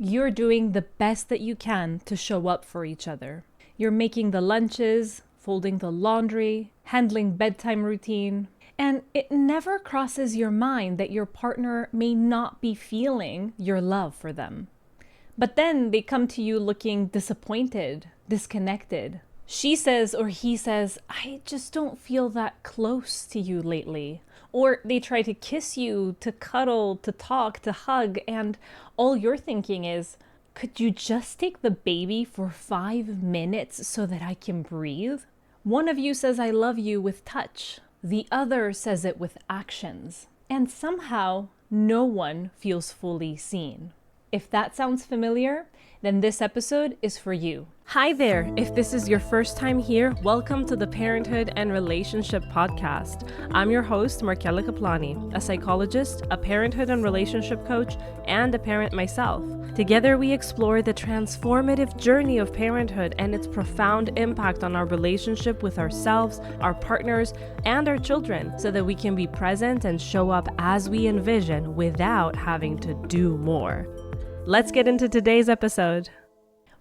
You're doing the best that you can to show up for each other. You're making the lunches, folding the laundry, handling bedtime routine, and it never crosses your mind that your partner may not be feeling your love for them. But then they come to you looking disappointed, disconnected. She says or he says, "I just don't feel that close to you lately." Or they try to kiss you, to cuddle, to talk, to hug, and all you're thinking is, "Could you just take the baby for 5 minutes so that I can breathe?" One of you says, "I love you" with touch. The other says it with actions. And somehow, no one feels fully seen. If that sounds familiar, then this episode is for you. Hi there! If this is your first time here, welcome to the Parenthood and Relationship Podcast. I'm your host, Markella Kaplani, a psychologist, a parenthood and relationship coach, and a parent myself. Together, we explore the transformative journey of parenthood and its profound impact on our relationship with ourselves, our partners, and our children, so that we can be present and show up as we envision without having to do more. Let's get into today's episode.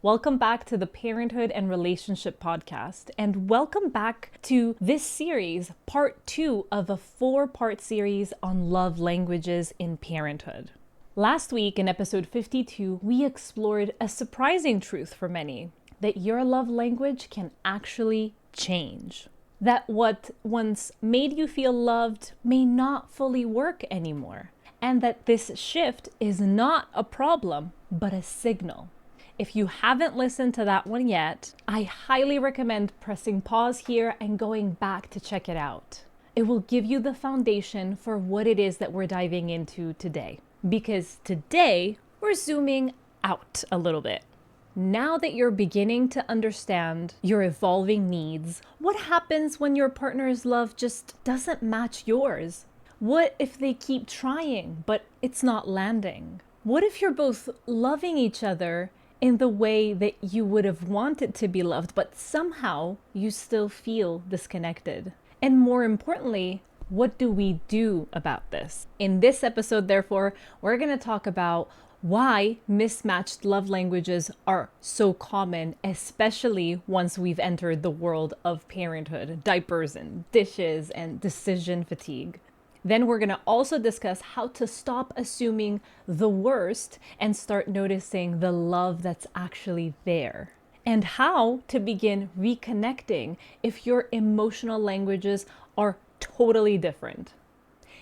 Welcome back to the Parenthood and Relationship Podcast, and welcome back to this series, part 2 of a 4-part series on love languages in parenthood. Last week in episode 52, we explored a surprising truth for many, that your love language can actually change. That what once made you feel loved may not fully work anymore. And that this shift is not a problem, but a signal. If you haven't listened to that one yet, I highly recommend pressing pause here and going back to check it out. It will give you the foundation for what it is that we're diving into today. Because today, we're zooming out a little bit. Now that you're beginning to understand your evolving needs, what happens when your partner's love just doesn't match yours? What if they keep trying, but it's not landing? What if you're both loving each other in the way that you would have wanted to be loved, but somehow you still feel disconnected? And more importantly, what do we do about this? In this episode, therefore, we're going to talk about why mismatched love languages are so common, especially once we've entered the world of parenthood, diapers and dishes and decision fatigue. Then we're going to also discuss how to stop assuming the worst and start noticing the love that's actually there. And how to begin reconnecting if your emotional languages are totally different.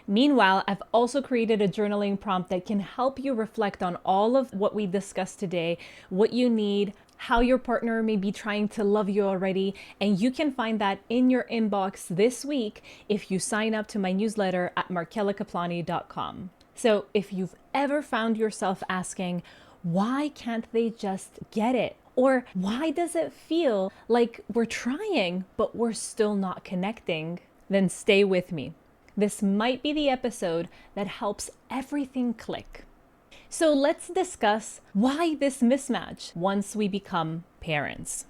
Meanwhile, I've also created a journaling prompt that can help you reflect on all of what we discussed today, what you need, how your partner may be trying to love you already, and you can find that in your inbox this week if you sign up to my newsletter at markellakaplani.com. So if you've ever found yourself asking, why can't they just get it? Or why does it feel like we're trying, but we're still not connecting? Then stay with me. This might be the episode that helps everything click. So let's discuss why this mismatch once we become parents.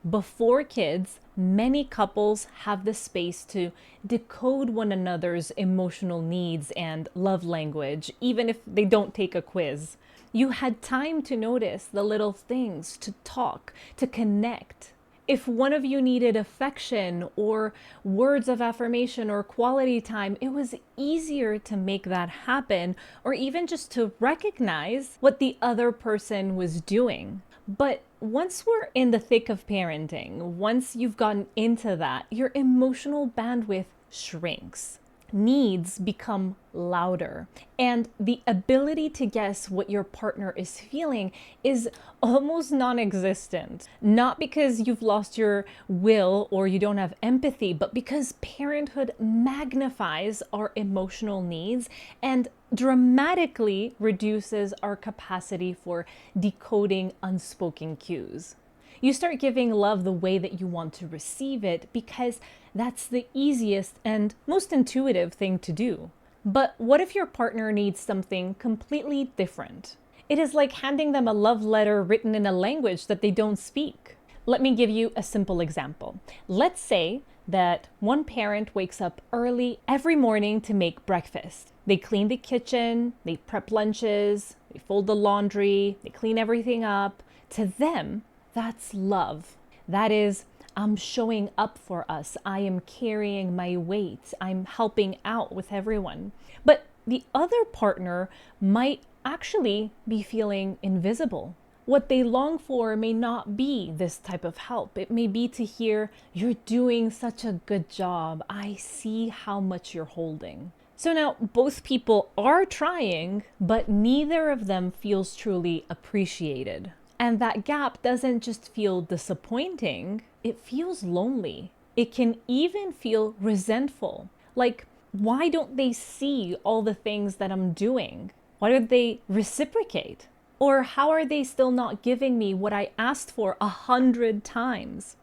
Before kids, many couples have the space to decode one another's emotional needs and love language, even if they don't take a quiz. You had time to notice the little things, to talk, to connect. If one of you needed affection or words of affirmation or quality time, it was easier to make that happen, or even just to recognize what the other person was doing. But once we're in the thick of parenting, once you've gotten into that, your emotional bandwidth shrinks. Needs become louder, and the ability to guess what your partner is feeling is almost non-existent. Not because you've lost your will or you don't have empathy, but because parenthood magnifies our emotional needs and dramatically reduces our capacity for decoding unspoken cues. You start giving love the way that you want to receive it because that's the easiest and most intuitive thing to do. But what if your partner needs something completely different? It is like handing them a love letter written in a language that they don't speak. Let me give you a simple example. Let's say that one parent wakes up early every morning to make breakfast. They clean the kitchen, they prep lunches, they fold the laundry, they clean everything up. To them, that's love. That is, I'm showing up for us. I am carrying my weight. I'm helping out with everyone. But the other partner might actually be feeling invisible. What they long for may not be this type of help. It may be to hear, "You're doing such a good job. I see how much you're holding." So now both people are trying, but neither of them feels truly appreciated. And that gap doesn't just feel disappointing, it feels lonely. It can even feel resentful. Like, why don't they see all the things that I'm doing? Why don't they reciprocate? Or how are they still not giving me what I asked for 100 times?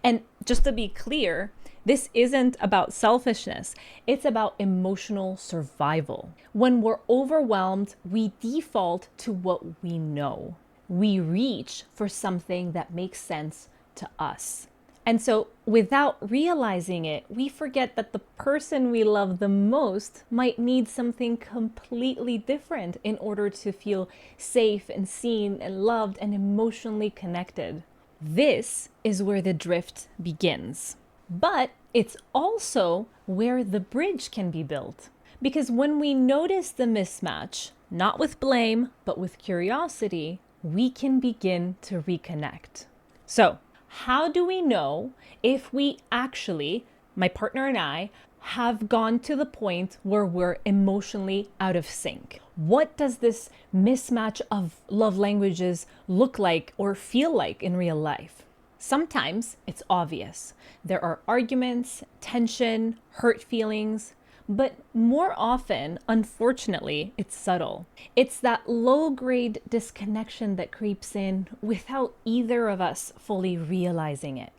And just to be clear, this isn't about selfishness. It's about emotional survival. When we're overwhelmed, we default to what we know. We reach for something that makes sense to us. And so without realizing it, we forget that the person we love the most might need something completely different in order to feel safe and seen and loved and emotionally connected. This is where the drift begins. But it's also where the bridge can be built. Because when we notice the mismatch, not with blame, but with curiosity, we can begin to reconnect. So, how do we know if we actually, my partner and I, have gone to the point where we're emotionally out of sync? What does this mismatch of love languages look like or feel like in real life? Sometimes it's obvious. There are arguments, tension, hurt feelings, but more often, unfortunately, it's subtle. It's that low-grade disconnection that creeps in without either of us fully realizing it.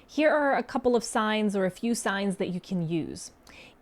Here are a couple of signs or a few signs that you can use.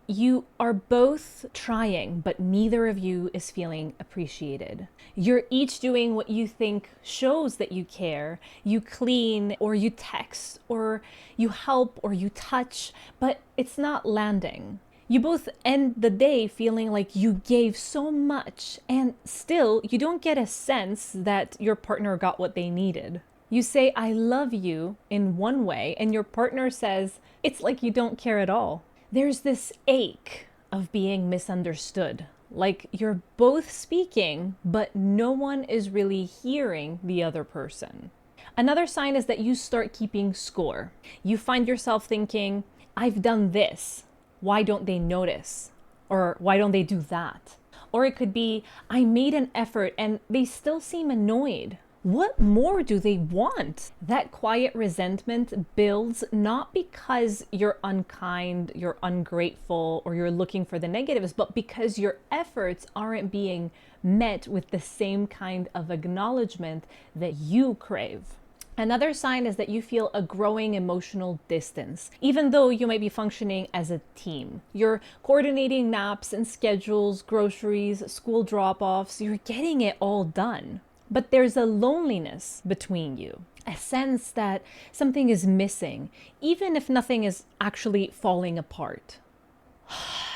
You are both trying, but neither of you is feeling appreciated. You're each doing what you think shows that you care. You clean, or you text, or you help, or you touch, but it's not landing. You both end the day feeling like you gave so much, and still you don't get a sense that your partner got what they needed. You say, "I love you" in one way, and your partner says, "It's like you don't care at all." There's this ache of being misunderstood, like you're both speaking, but no one is really hearing the other person. Another sign is that you start keeping score. You find yourself thinking, "I've done this. Why don't they notice?" Or "Why don't they do that?" Or it could be, "I made an effort and they still seem annoyed. What more do they want?" That quiet resentment builds not because you're unkind, you're ungrateful, or you're looking for the negatives, but because your efforts aren't being met with the same kind of acknowledgement that you crave. Another sign is that you feel a growing emotional distance, even though you might be functioning as a team. You're coordinating naps and schedules, groceries, school drop-offs, you're getting it all done. But there's a loneliness between you, a sense that something is missing, even if nothing is actually falling apart.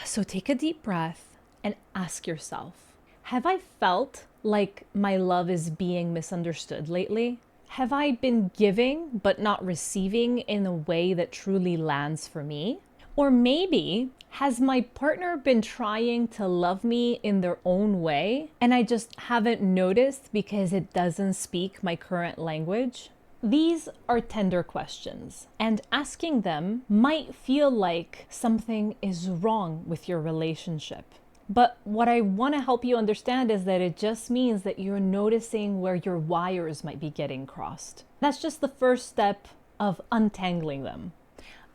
So take a deep breath and ask yourself, have I felt like my love is being misunderstood lately? Have I been giving but not receiving in a way that truly lands for me? Or maybe, has my partner been trying to love me in their own way and I just haven't noticed because it doesn't speak my current language? These are tender questions, and asking them might feel like something is wrong with your relationship. But what I want to help you understand is that it just means that you're noticing where your wires might be getting crossed. That's just the first step of untangling them.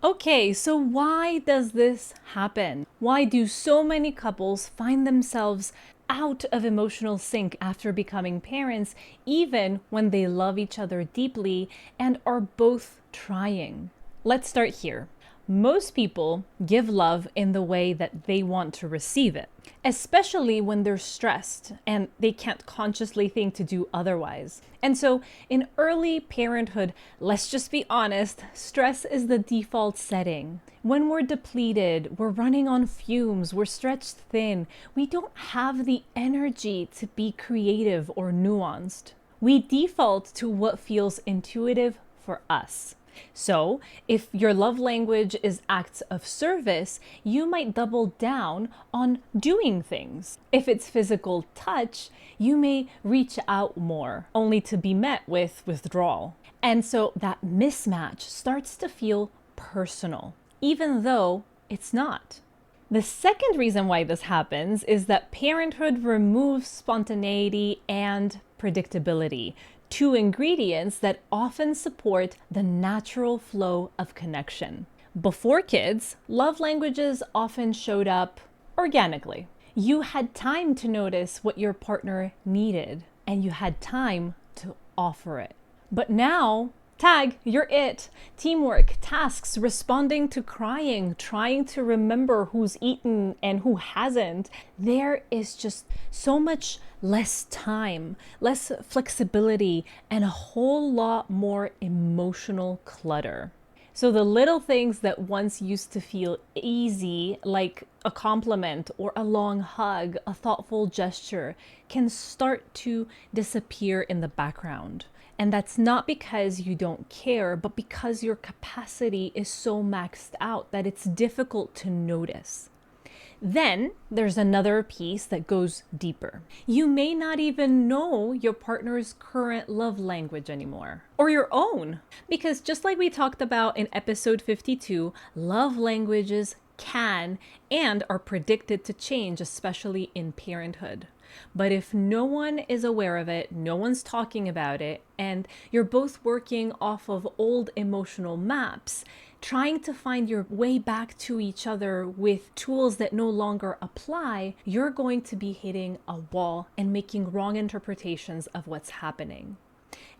Okay, so why does this happen? Why do so many couples find themselves out of emotional sync after becoming parents, even when they love each other deeply and are both trying? Let's start here. Most people give love in the way that they want to receive it, especially when they're stressed and they can't consciously think to do otherwise. And so in early parenthood, let's just be honest, stress is the default setting. When we're depleted, we're running on fumes, we're stretched thin, we don't have the energy to be creative or nuanced. We default to what feels intuitive for us. So, if your love language is acts of service, you might double down on doing things. If it's physical touch, you may reach out more, only to be met with withdrawal. And so that mismatch starts to feel personal, even though it's not. The second reason why this happens is that parenthood removes spontaneity and predictability, two ingredients that often support the natural flow of connection. Before kids, love languages often showed up organically. You had time to notice what your partner needed, and you had time to offer it. But now, tag, you're it. Teamwork, tasks, responding to crying, trying to remember who's eaten and who hasn't. There is just so much less time, less flexibility, and a whole lot more emotional clutter. So the little things that once used to feel easy, like a compliment or a long hug, a thoughtful gesture, can start to disappear in the background. And that's not because you don't care, but because your capacity is so maxed out that it's difficult to notice. Then there's another piece that goes deeper. You may not even know your partner's current love language anymore, or your own. Because just like we talked about in episode 52, love languages can and are predicted to change, especially in parenthood. But if no one is aware of it, no one's talking about it, and you're both working off of old emotional maps, trying to find your way back to each other with tools that no longer apply, you're going to be hitting a wall and making wrong interpretations of what's happening.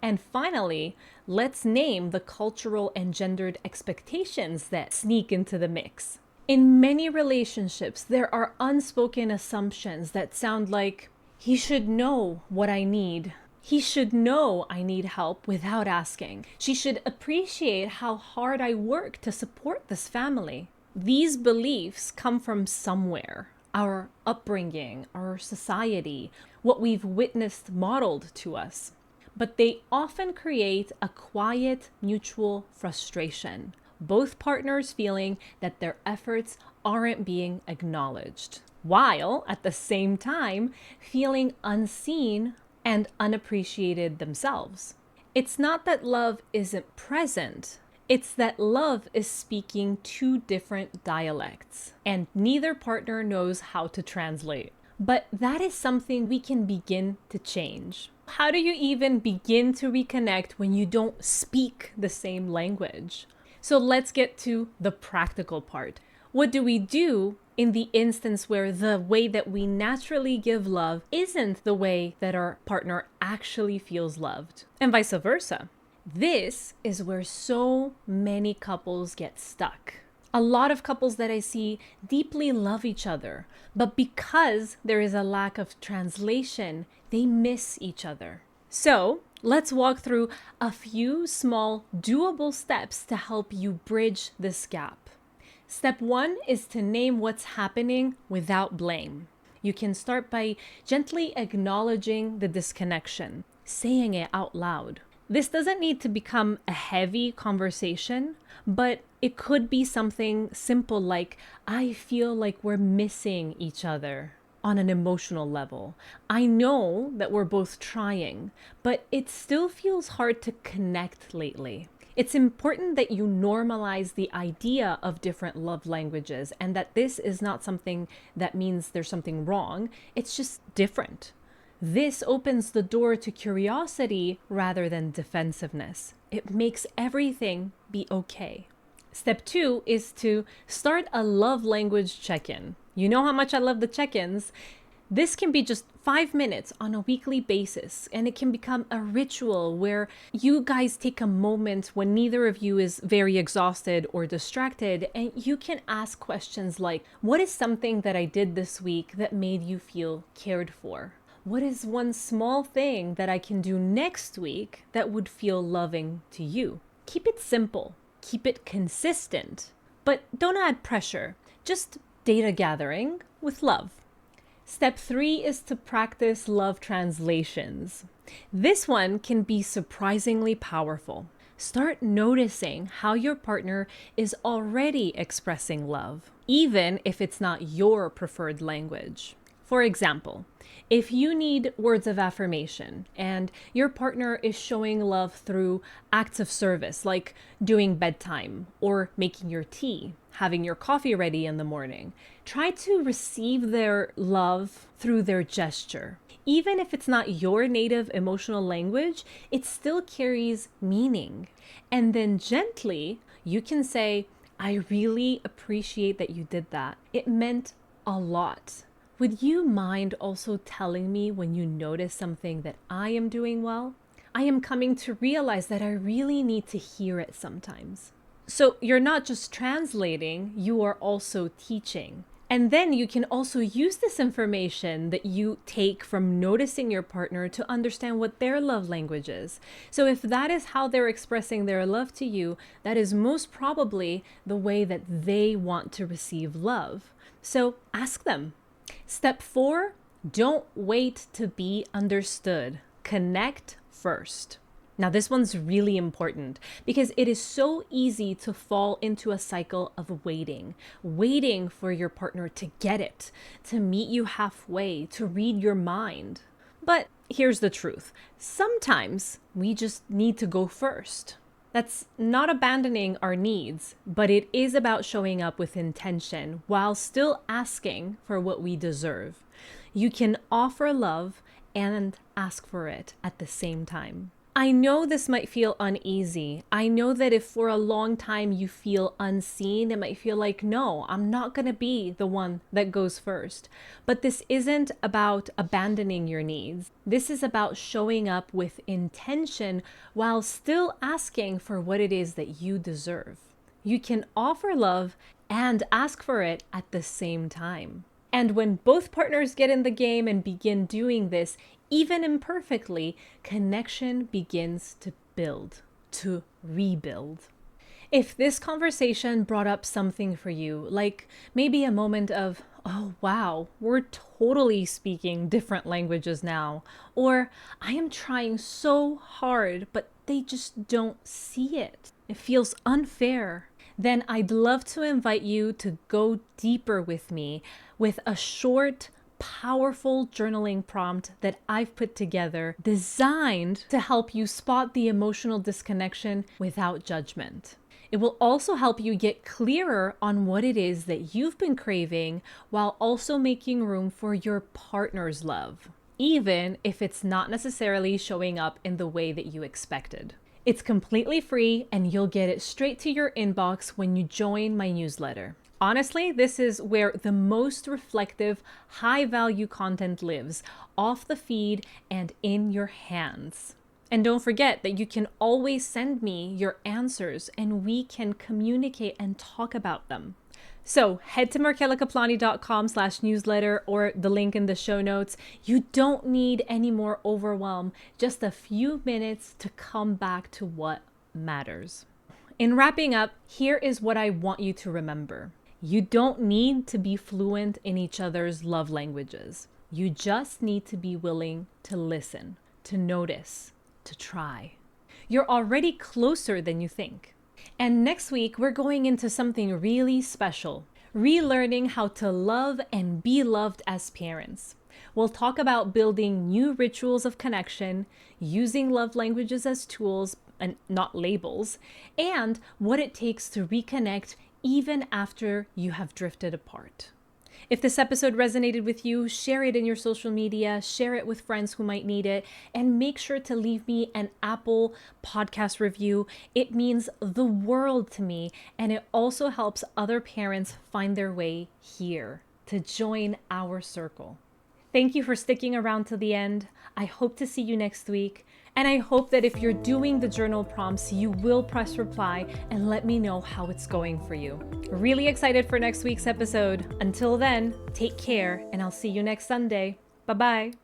And finally, let's name the cultural and gendered expectations that sneak into the mix. In many relationships, there are unspoken assumptions that sound like, he should know what I need. He should know I need help without asking. She should appreciate how hard I work to support this family. These beliefs come from somewhere. Our upbringing, our society, what we've witnessed modeled to us. But they often create a quiet, mutual frustration. Both partners feeling that their efforts aren't being acknowledged, while at the same time feeling unseen and unappreciated themselves. It's not that love isn't present, it's that love is speaking two different dialects, and neither partner knows how to translate. But that is something we can begin to change. How do you even begin to reconnect when you don't speak the same language? So let's get to the practical part. What do we do in the instance where the way that we naturally give love isn't the way that our partner actually feels loved, and vice versa? This is where so many couples get stuck. A lot of couples that I see deeply love each other, but because there is a lack of translation, they miss each other. So let's walk through a few small, doable steps to help you bridge this gap. Step 1 is to name what's happening without blame. You can start by gently acknowledging the disconnection, saying it out loud. This doesn't need to become a heavy conversation, but it could be something simple like, I feel like we're missing each other on an emotional level. I know that we're both trying, but it still feels hard to connect lately. It's important that you normalize the idea of different love languages and that this is not something that means there's something wrong. It's just different. This opens the door to curiosity rather than defensiveness. It makes everything be okay. Step 2 is to start a love language check-in. You know how much I love the check-ins. This can be just 5 minutes on a weekly basis, and it can become a ritual where you guys take a moment when neither of you is very exhausted or distracted, and you can ask questions like, what is something that I did this week that made you feel cared for? What is one small thing that I can do next week that would feel loving to you? Keep it simple, keep it consistent, but don't add pressure, just data gathering with love. Step 3 is to practice love translations. This one can be surprisingly powerful. Start noticing how your partner is already expressing love, even if it's not your preferred language. For example, if you need words of affirmation and your partner is showing love through acts of service like doing bedtime or making your tea, having your coffee ready in the morning, try to receive their love through their gesture. Even if it's not your native emotional language, it still carries meaning. And then gently, you can say, I really appreciate that you did that. It meant a lot. Would you mind also telling me when you notice something that I am doing well? I am coming to realize that I really need to hear it sometimes. So you're not just translating, you are also teaching. And then you can also use this information that you take from noticing your partner to understand what their love language is. So if that is how they're expressing their love to you, that is most probably the way that they want to receive love. So ask them. Step 4, don't wait to be understood. Connect first. Now, this one's really important because it is so easy to fall into a cycle of waiting for your partner to get it, to meet you halfway, to read your mind. But here's the truth. Sometimes we just need to go first. That's not abandoning our needs, but it is about showing up with intention while still asking for what we deserve. You can offer love and ask for it at the same time. I know this might feel uneasy. I know that if for a long time you feel unseen, it might feel like, no, I'm not going to be the one that goes first. But this isn't about abandoning your needs. This is about showing up with intention while still asking for what it is that you deserve. You can offer love and ask for it at the same time. And when both partners get in the game and begin doing this, even imperfectly, connection begins to build, to rebuild. If this conversation brought up something for you, like maybe a moment of, oh wow, we're totally speaking different languages now, or I am trying so hard, but they just don't see it. It feels unfair. Then I'd love to invite you to go deeper with me with a short, powerful journaling prompt that I've put together designed to help you spot the emotional disconnection without judgment. It will also help you get clearer on what it is that you've been craving while also making room for your partner's love, even if it's not necessarily showing up in the way that you expected. It's completely free and you'll get it straight to your inbox when you join my newsletter. Honestly, this is where the most reflective, high-value content lives, off the feed and in your hands. And don't forget that you can always send me your answers and we can communicate and talk about them. So head to markelakaplani.com/newsletter or the link in the show notes. You don't need any more overwhelm, just a few minutes to come back to what matters. In wrapping up, here is what I want you to remember. You don't need to be fluent in each other's love languages. You just need to be willing to listen, to notice, to try. You're already closer than you think. And next week, we're going into something really special, relearning how to love and be loved as parents. We'll talk about building new rituals of connection, using love languages as tools and not labels, and what it takes to reconnect even after you have drifted apart. If this episode resonated with you, share it in your social media, share it with friends who might need it, and make sure to leave me an Apple podcast review. It means the world to me, and it also helps other parents find their way here to join our circle. Thank you for sticking around till the end. I hope to see you next week. And I hope that if you're doing the journal prompts, you will press reply and let me know how it's going for you. Really excited for next week's episode. Until then, take care, and I'll see you next Sunday. Bye-bye.